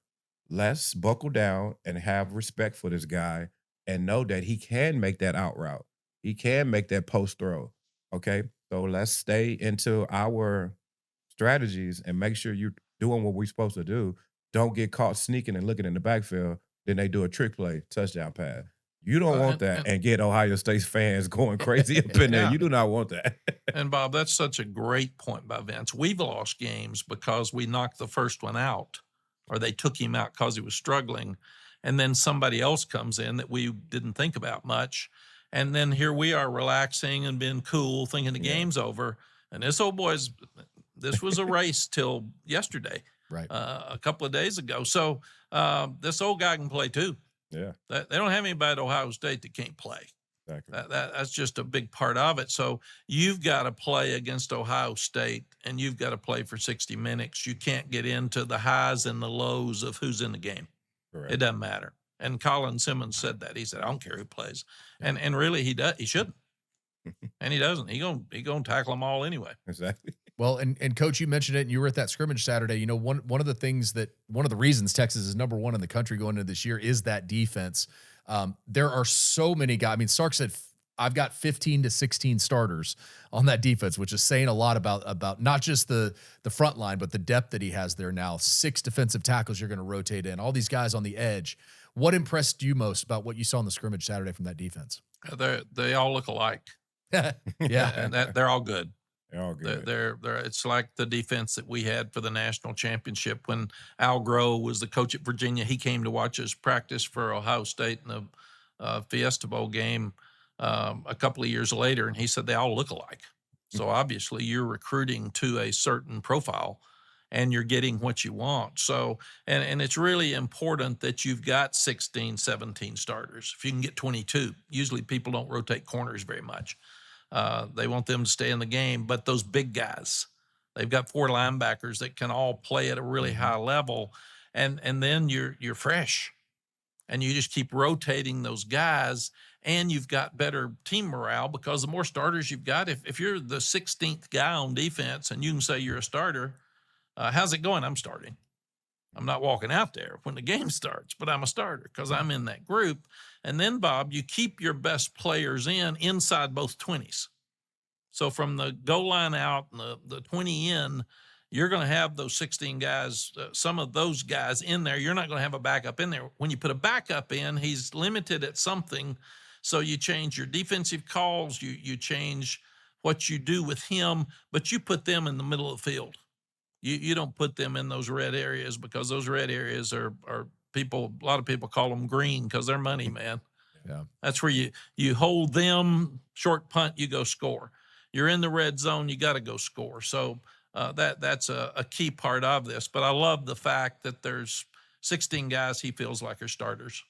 Let's buckle down and have respect for this guy and know that he can make that out route. He can make that post throw. Okay. So let's stay into our strategies and make sure you're doing what we're supposed to do. Don't get caught sneaking and looking in the backfield. Then they do a trick play, touchdown pass. You don't want that and get Ohio State fans going crazy up in there. You do not want that. And Bob, that's such a great point by Vince. We've lost games because we knocked the first one out, or they took him out because he was struggling. And then somebody else comes in that we didn't think about much. And then here we are relaxing and being cool, thinking the game's over. And this old boy's, this was a race till yesterday, Right. A couple of days ago. So this old guy can play too. Yeah. They don't have anybody at Ohio State that can't play. Exactly. That's just a big part of it. So you've got to play against Ohio State, and you've got to play for 60 minutes. You can't get into the highs and the lows of who's in the game. Correct. It doesn't matter. And Colin Simmons said that. He said, I don't care who plays. And really he does. He shouldn't. And he doesn't. He gonna tackle them all anyway. Exactly. Well, and coach, you mentioned it, and you were at that scrimmage Saturday. You know, one of the reasons Texas is #1 in the country going into this year is that defense. There are so many guys. I mean, Sark said I've got 15 to 16 starters on that defense, which is saying a lot about not just the front line, but the depth that he has there now. 6 defensive tackles you're going to rotate in. All these guys on the edge. What impressed you most about what you saw in the scrimmage Saturday from that defense? They all look alike. Yeah, And they're all good. They're all good. They're it's like the defense that we had for the national championship when Al Groh was the coach at Virginia. He came to watch us practice for Ohio State in the Fiesta Bowl game a couple of years later, and he said they all look alike. So obviously you're recruiting to a certain profile and you're getting what you want. So, and it's really important that you've got 16, 17 starters. If you can get 22, usually people don't rotate corners very much. They want them to stay in the game, but those big guys, they've got 4 linebackers that can all play at a really high level. And then you're fresh and you just keep rotating those guys, and you've got better team morale because the more starters you've got, if you're the 16th guy on defense and you can say you're a starter, how's it going? I'm starting. I'm not walking out there when the game starts, but I'm a starter because I'm in that group. And then, Bob, you keep your best players inside both 20s. So from the goal line out and the 20 in, you're going to have those 16 guys, some of those guys in there. You're not going to have a backup in there. When you put a backup in, he's limited at something. So you change your defensive calls, you change what you do with him, but you put them in the middle of the field. You don't put them in those red areas because those red areas are people, a lot of people call them green because they're money, man. Yeah. That's where you hold them, short punt, you go score. You're in the red zone, you got to go score. So that's a key part of this. But I love the fact that there's 16 guys he feels like are starters.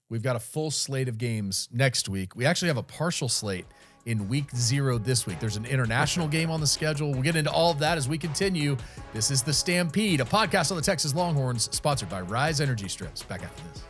We've got a full slate of games next week. We actually have a partial slate in week 0 this week. There's an international game on the schedule. We'll get into all of that as we continue. This is The Stampede, a podcast on the Texas Longhorns, sponsored by Rise Energy Strips. Back after this.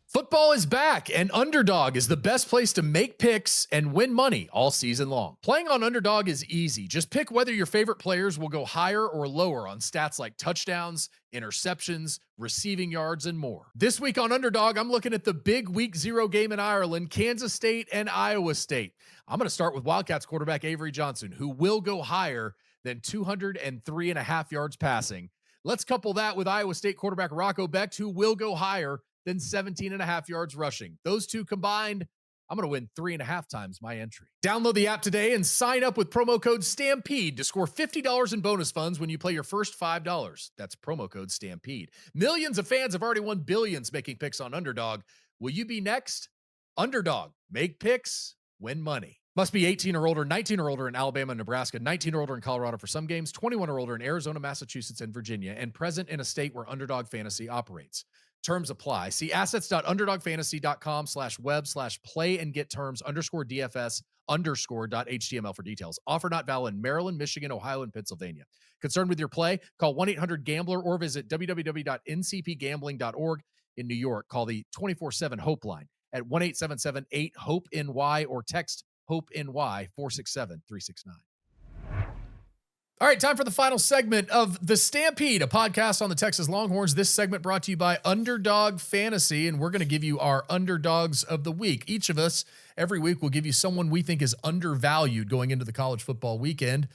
Football is back, and Underdog is the best place to make picks and win money all season long. Playing on Underdog is easy. Just pick whether your favorite players will go higher or lower on stats like touchdowns, interceptions, receiving yards, and more. This week on Underdog, I'm looking at the big week 0 game in Ireland, Kansas State and Iowa State. I'm going to start with Wildcats quarterback Avery Johnson, who will go higher than 203.5 yards passing. Let's couple that with Iowa State quarterback Rocco Becht, who will go higher than 17.5 yards rushing. Those two combined, I'm going to win 3.5 times my entry. Download the app today and sign up with promo code STAMPEDE to score $50 in bonus funds when you play your first $5. That's promo code STAMPEDE. Millions of fans have already won billions making picks on Underdog. Will you be next? Underdog. Make picks, win money. Must be 18 or older, 19 or older in Alabama and Nebraska, 19 or older in Colorado for some games, 21 or older in Arizona, Massachusetts, and Virginia, and present in a state where Underdog Fantasy operates. Terms apply. See assets.underdogfantasy.com/web/play and get terms _DFS_.html for details. Offer not valid in Maryland, Michigan, Ohio, and Pennsylvania. Concerned with your play? Call 1-800-GAMBLER or visit www.ncpgambling.org. In New York, call the 24/7 Hope line at 1-877-8-HOPE-NY or text HOPE-NY 467-369. All right, time for the final segment of The Stampede, a podcast on the Texas Longhorns. This segment brought to you by Underdog Fantasy, and we're going to give you our Underdogs of the Week. Each of us, every week, will give you someone we think is undervalued going into the college football weekend.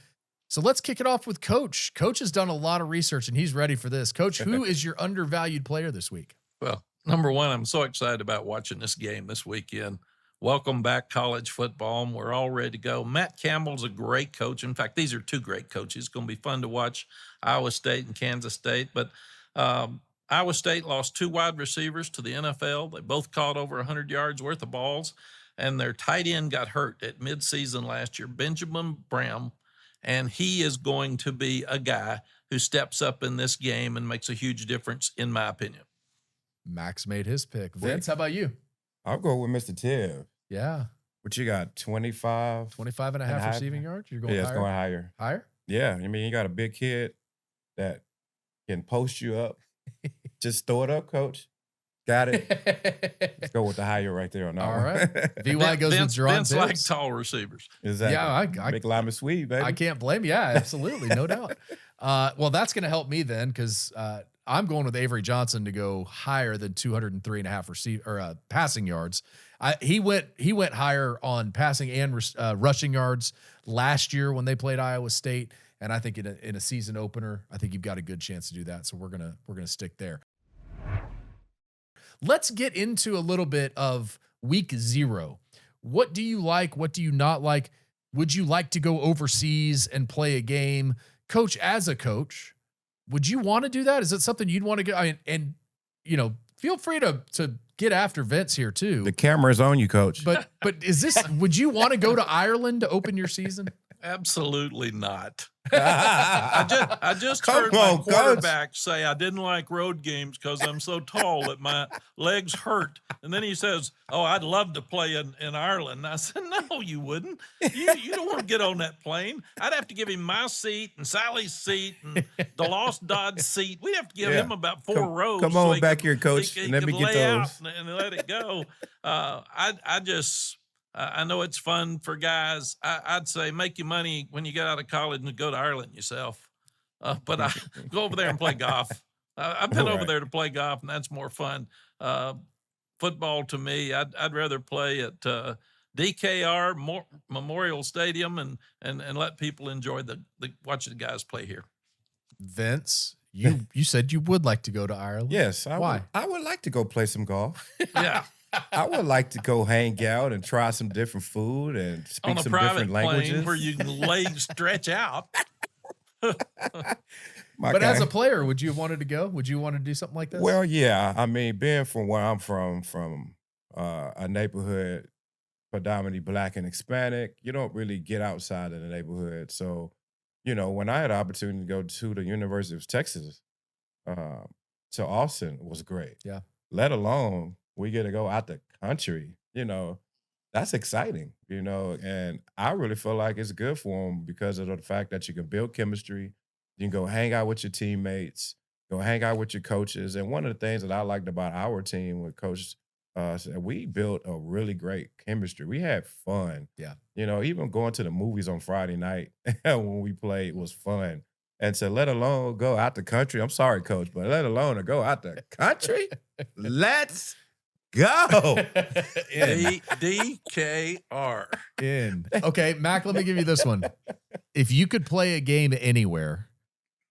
So let's kick it off with Coach. Coach has done a lot of research, and he's ready for this. Coach, who is your undervalued player this week? Well, number one, I'm so excited about watching this game this weekend. Welcome back, college football, and we're all ready to go. Matt Campbell's a great coach. In fact, these are two great coaches. It's going to be fun to watch Iowa State and Kansas State. But Iowa State lost 2 wide receivers to the NFL. They both caught over 100 yards worth of balls, and their tight end got hurt at midseason last year, Benjamin Bram, and he is going to be a guy who steps up in this game and makes a huge difference, in my opinion. Max made his pick. Vince, how about you? I'll go with Mr. Tibb. Yeah. What you got, 25? 25 and a half receiving yards? You're going Yeah, higher? it's going higher. Higher? Yeah, I mean, you got a big kid that can post you up. Just throw it up, Coach. Got it. Let's go with the higher right there on that All one. right. VY goes with Jerron Vince like Tibbs. tall receivers. Exactly. Yeah, Big lime and sweet, baby. I can't blame you. Yeah, absolutely. No doubt. Well, that's going to help me then because I'm going with Avery Johnson to go higher than 203.5 passing yards. He went higher on passing and rushing yards last year when they played Iowa State, and I think in a season opener, I think you've got a good chance to do that. So we're gonna stick there. Let's get into a little bit of week 0. What do you like? What do you not like? Would you like to go overseas and play a game? Coach, as a coach, would you want to do that? Is it something you'd want to go? I mean, and feel free to get after Vince here too. The camera's on you, Coach. But is this? Would you want to go to Ireland to open your season? Absolutely not. I just heard my quarterback say I didn't like road games because I'm so tall that my legs hurt. And then he says, "Oh, I'd love to play in Ireland." And I said, "No, you wouldn't. You don't want to get on that plane. I'd have to give him my seat and Sally's seat and the Lost Dod's seat. We'd have to give him about 4 rows. Come on back here, Coach. He let me could get lay those. out and let it go." I know it's fun for guys. I'd say make your money when you get out of college and go to Ireland yourself. But I go over there and play golf. I've been over there to play golf, and that's more fun. Football to me, I'd rather play at DKR Memorial Stadium and let people enjoy watch the guys play here. Vince, you said you would like to go to Ireland. Yes. Why? I would like to go play some golf. Yeah. I would like to go hang out and try some different food and speak some different languages. Plane where you can stretch out. But as a player, would you have wanted to go? Would you want to do something like this? Well, yeah. I mean, being from where I'm from a neighborhood predominantly Black and Hispanic, you don't really get outside of the neighborhood. So, when I had the opportunity to go to the University of Texas, to Austin, was great. Yeah. Let alone we get to go out the country, that's exciting, and I really feel like it's good for them because of the fact that you can build chemistry. You can go hang out with your teammates, go hang out with your coaches. And one of the things that I liked about our team with Coach, we built a really great chemistry. We had fun. Yeah. Even going to the movies on Friday night when we played was fun. And to let alone go out the country, I'm sorry, Coach, but let alone to go out the country, let's go. DKR. Okay, Mac, let me give you this one. If you could play a game anywhere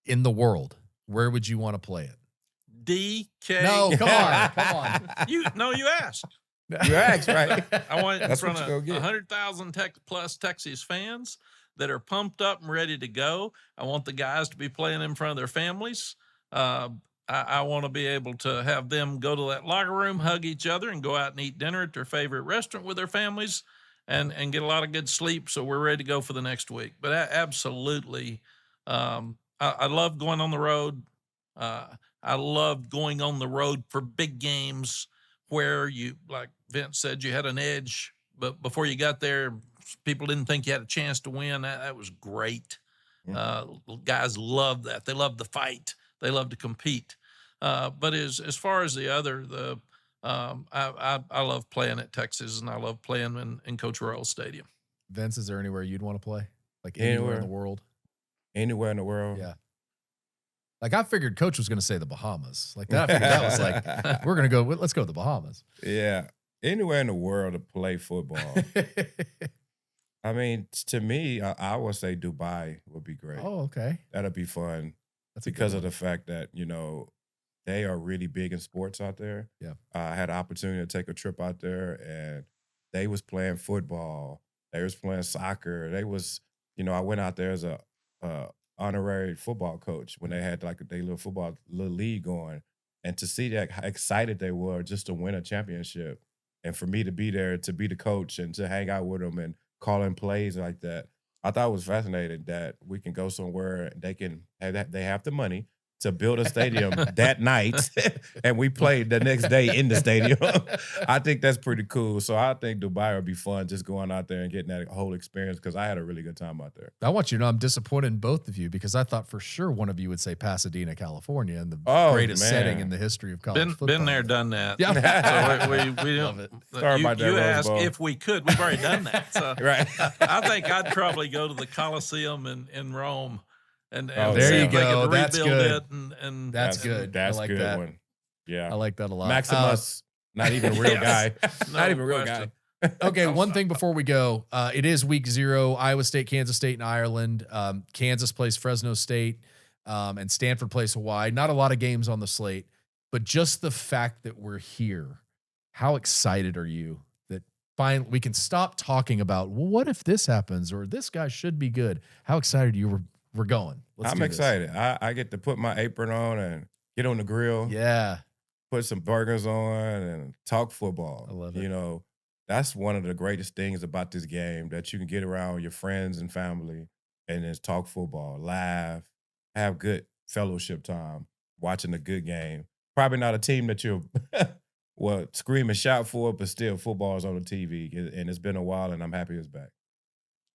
in the world, where would you want to play it? DK. No, come on. You asked. You asked, right? I want it in That's front what you of gonna get. 100,000 plus Texas fans that are pumped up and ready to go. I want the guys to be playing in front of their families. I want to be able to have them go to that locker room, hug each other, and go out and eat dinner at their favorite restaurant with their families and get a lot of good sleep so we're ready to go for the next week. But absolutely, I love going on the road. I love going on the road for big games where you, like Vince said, you had an edge, but before you got there, people didn't think you had a chance to win. That was great. Guys love that. They love the fight. They love to compete. But as far as the other, I love playing at Texas, and I love playing in Coach Royal Stadium. Vince, is there anywhere you'd want to play? Like anywhere in the world? Anywhere in the world. Yeah. Like I figured Coach was going to say the Bahamas. Like that, I figured that was like, we're going to go, let's go to the Bahamas. Yeah. Anywhere in the world to play football. I mean, to me, I would say Dubai would be great. Oh, okay. That'd be fun. That's because of the fact that, they are really big in sports out there. Yeah. I had an opportunity to take a trip out there, and they was playing football. They was playing soccer. They was, I went out there as a honorary football coach when they had like a little league going, and to see that how excited they were just to win a championship, and for me to be there to be the coach and to hang out with them and calling plays like that, I thought it was fascinating that we can go somewhere and they have the money to build a stadium that night, and we played the next day in the stadium. I think that's pretty cool. So I think Dubai would be fun, just going out there and getting that whole experience, because I had a really good time out there. I want you to know I'm disappointed in both of you, because I thought for sure one of you would say Pasadena, California, and the greatest setting in the history of college football. Been there, done that. Yeah. So we Love it. Sorry about that, you Rose asked Bowl. if we could. We've already done that. So Right. I think I'd probably go to the Coliseum in Rome. And there see you if they go. could That's rebuild good. it. And That's good. That's I like good that one. Yeah. I like that a lot. Maximus, not even a real guy. No Not even a real question. guy. Okay, one thing before we go. It is week 0. Iowa State, Kansas State, and Ireland. Kansas plays Fresno State, and Stanford plays Hawaii. Not a lot of games on the slate, but just the fact that we're here, how excited are you that finally we can stop talking about, well, what if this happens, or this guy should be good? How excited are you? We're going. I'm excited. I get to put my apron on and get on the grill. Yeah. Put some burgers on and talk football. I love it. That's one of the greatest things about this game, that you can get around your friends and family and just talk football, laugh, have good fellowship time, watching a good game. Probably not a team that you'll scream and shout for, but still football's on the TV, and it's been a while, and I'm happy it's back.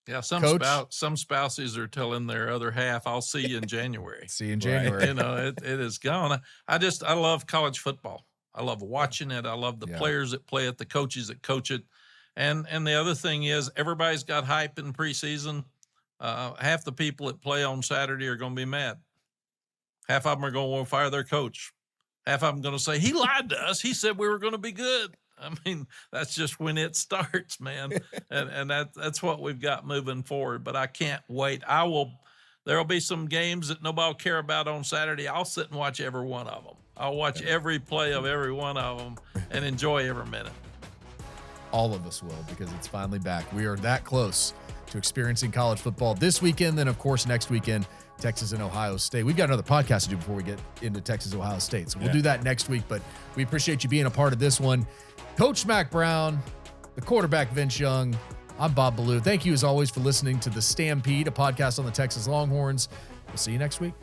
Yeah, some spouses are telling their other half, "I'll see you in January." See you in January. It is gone. I love college football. I love watching it. I love the players that play it, the coaches that coach it, and the other thing is everybody's got hype in preseason. Half the people that play on Saturday are going to be mad. Half of them are going to want to fire their coach. Half of them going to say, he lied to us. He said we were going to be good. I mean, that's just when it starts, man. and that's what we've got moving forward. But I can't wait. There'll be some games that nobody will care about on Saturday. I'll sit and watch every one of them. I'll watch every play of every one of them and enjoy every minute. All of us will, because it's finally back. We are that close to experiencing college football this weekend. Then, of course, next weekend, Texas and Ohio State. We've got another podcast to do before we get into Texas, Ohio State. So we'll do that next week, but we appreciate you being a part of this one. Coach Mack Brown, the quarterback Vince Young, I'm Bob Ballou. Thank you, as always, for listening to The Stampede, a podcast on the Texas Longhorns. We'll see you next week.